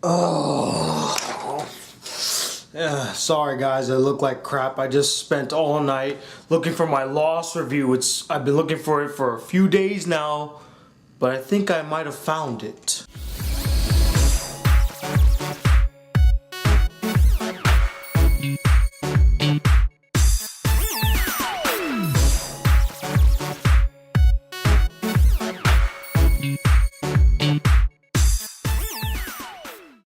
Oh. Yeah, sorry guys, I look like crap. I just spent all night looking for my Lost review. I've been looking for it for a few days now, but I think I might have found it.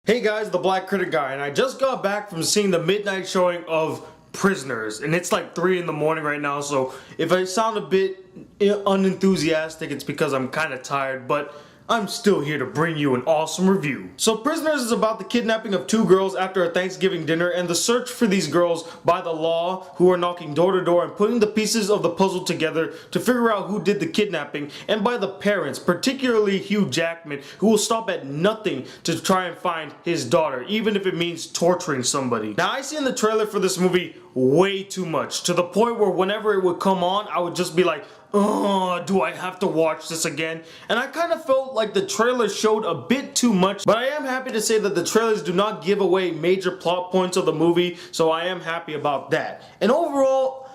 Hey guys, the Black Critic Guy, and I just got back from seeing the midnight showing of Prisoners, and it's like 3 in the morning right now, so if I sound a bit unenthusiastic, it's because I'm kind of tired, but I'm still here to bring you an awesome review. So Prisoners is about the kidnapping of 2 girls after a Thanksgiving dinner and the search for these girls by the law, who are knocking door to door and putting the pieces of the puzzle together to figure out who did the kidnapping, and by the parents, particularly Hugh Jackman, who will stop at nothing to try and find his daughter, even if it means torturing somebody. Now I see in the trailer for this movie way too much, to the point where whenever it would come on, I would just be like, oh, do I have to watch this again? And I kind of felt like the trailer showed a bit too much, but I am happy to say that the trailers do not give away major plot points of the movie, so I am happy about that. And overall,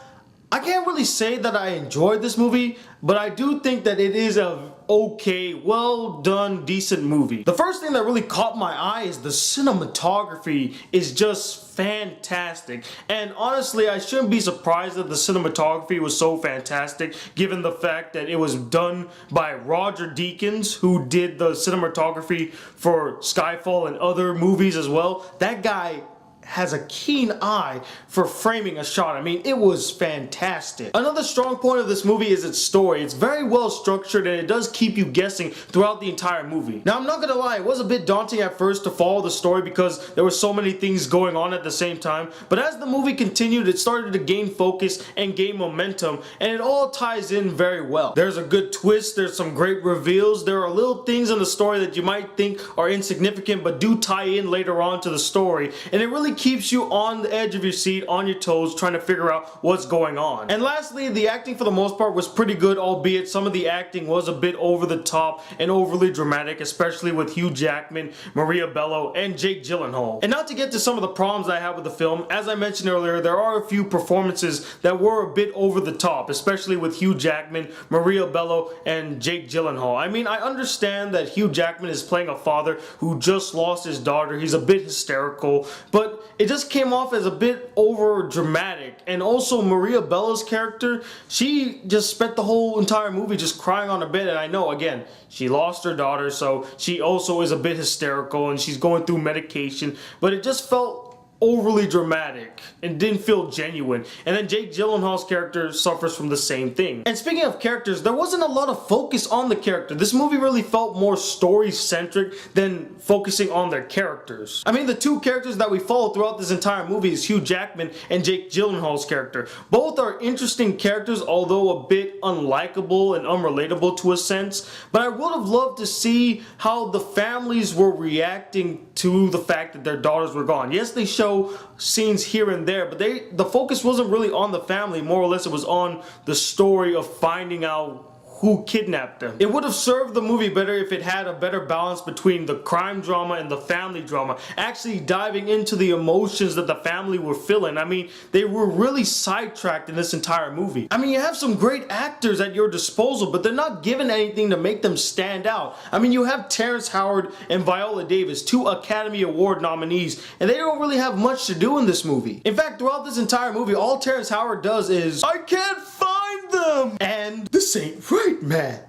I can't really say that I enjoyed this movie, but I do think that it is a okay, well done, decent movie. The first thing that really caught my eye is the cinematography is just fantastic. And honestly, I shouldn't be surprised that the cinematography was so fantastic, given the fact that it was done by Roger Deakins, who did the cinematography for Skyfall and other movies as well. That guy has a keen eye for framing a shot. I mean, it was fantastic. Another strong point of this movie is its story. It's very well structured and it does keep you guessing throughout the entire movie. Now, I'm not gonna lie, it was a bit daunting at first to follow the story because there were so many things going on at the same time, but as the movie continued, it started to gain focus and gain momentum, and it all ties in very well. There's a good twist, there's some great reveals, there are little things in the story that you might think are insignificant but do tie in later on to the story, and it really keeps you on the edge of your seat, on your toes, trying to figure out what's going on. And lastly, the acting for the most part was pretty good, albeit some of the acting was a bit over the top and overly dramatic, especially with Hugh Jackman, Maria Bello, and Jake Gyllenhaal. And not to get to some of the problems I have with the film, as I mentioned earlier, there are a few performances that were a bit over the top, especially with Hugh Jackman, Maria Bello, and Jake Gyllenhaal. I mean, I understand that Hugh Jackman is playing a father who just lost his daughter. He's a bit hysterical, but it just came off as a bit over dramatic. And also Maria Bello's character, she just spent the whole entire movie just crying on her bed. And I know, again, she lost her daughter, so she also is a bit hysterical and she's going through medication, but it just felt overly dramatic and didn't feel genuine. And then Jake Gyllenhaal's character suffers from the same thing. And speaking of characters, there wasn't a lot of focus on the character. This movie really felt more story-centric than focusing on their characters. I mean, the 2 characters that we follow throughout this entire movie is Hugh Jackman and Jake Gyllenhaal's character. Both are interesting characters, although a bit unlikable and unrelatable to a sense. But I would have loved to see how the families were reacting to the fact that their daughters were gone. Yes, they show scenes here and there, but the focus wasn't really on the family. More or less it was on the story of finding out who kidnapped them. It would have served the movie better if it had a better balance between the crime drama and the family drama, actually diving into the emotions that the family were feeling. I mean, they were really sidetracked in this entire movie. I mean, you have some great actors at your disposal, but they're not given anything to make them stand out. I mean, you have Terrence Howard and Viola Davis, 2 Academy Award nominees, and they don't really have much to do in this movie. In fact, throughout this entire movie, all Terrence Howard does is, I can't find them! And this ain't right, man.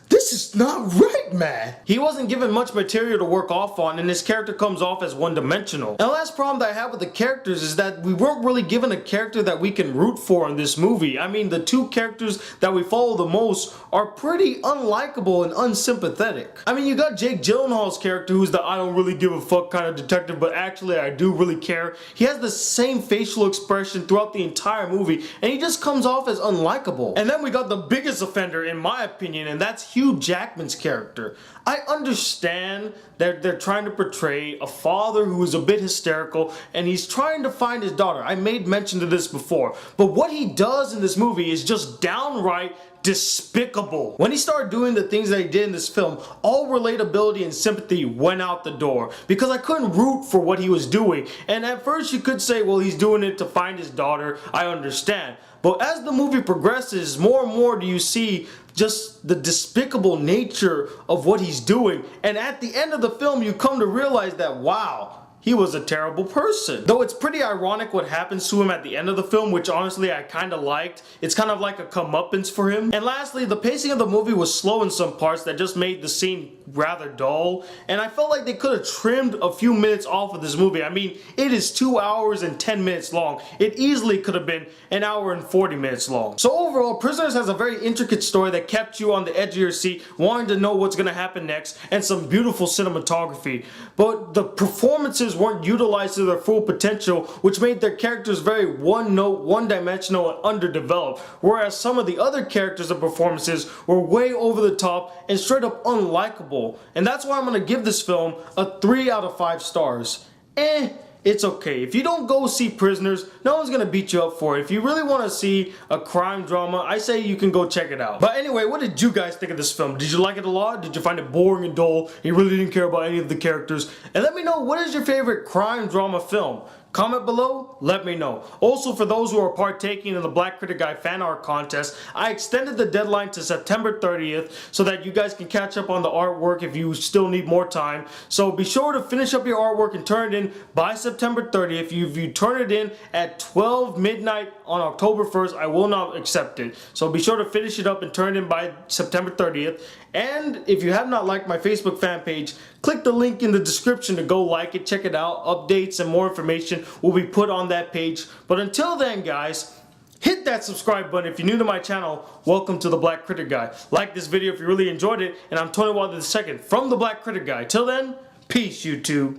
This is not right, man. He wasn't given much material to work off on, and his character comes off as one-dimensional. And the last problem that I have with the characters is that we weren't really given a character that we can root for in this movie. I mean, the 2 characters that we follow the most are pretty unlikable and unsympathetic. I mean, you got Jake Gyllenhaal's character, who's the I don't really give a fuck kind of detective, but actually I do really care. He has the same facial expression throughout the entire movie, and he just comes off as unlikable. And then we got the biggest offender, in my opinion, and that's Hugh Jackman's character. I understand that they're trying to portray a father who is a bit hysterical and he's trying to find his daughter. I made mention to this before, but what he does in this movie is just downright despicable. When he started doing the things that he did in this film, all relatability and sympathy went out the door because I couldn't root for what he was doing. And at first you could say, well, he's doing it to find his daughter. I understand. But as the movie progresses, more and more do you see just the despicable nature of what he's doing. And at the end of the film, you come to realize that, wow, he was a terrible person. Though it's pretty ironic what happens to him at the end of the film, which honestly I kind of liked. It's kind of like a comeuppance for him. And lastly, the pacing of the movie was slow in some parts that just made the scene rather dull. And I felt like they could have trimmed a few minutes off of this movie. I mean, it is 2 hours and 10 minutes long. It easily could have been an hour and 40 minutes long. So overall, Prisoners has a very intricate story that kept you on the edge of your seat, wanting to know what's going to happen next, and some beautiful cinematography. But the performances weren't utilized to their full potential, which made their characters very one-note, one-dimensional, and underdeveloped, whereas some of the other characters and performances were way over the top and straight up unlikable. And that's why I'm going to give this film a 3 out of 5 stars. It's okay. If you don't go see Prisoners, no one's gonna beat you up for it. If you really want to see a crime drama, I say you can go check it out. But anyway, what did you guys think of this film? Did you like it a lot? Did you find it boring and dull? You really didn't care about any of the characters? And let me know, what is your favorite crime drama film? Comment below, let me know. Also, for those who are partaking in the Black Critic Guy fan art contest, I extended the deadline to September 30th so that you guys can catch up on the artwork if you still need more time. So be sure to finish up your artwork and turn it in by September 30th. If you turn it in at 12 midnight on October 1st, I will not accept it. So be sure to finish it up and turn it in by September 30th. And if you have not liked my Facebook fan page, click the link in the description to go like it, check it out. Updates and more information will be put on that page. But until then, guys, hit that subscribe button if you're new to my channel. Welcome to the Black Critic Guy. Like this video if you really enjoyed it. And I'm Tony Wilder II from the Black Critic Guy. Till then, peace, YouTube.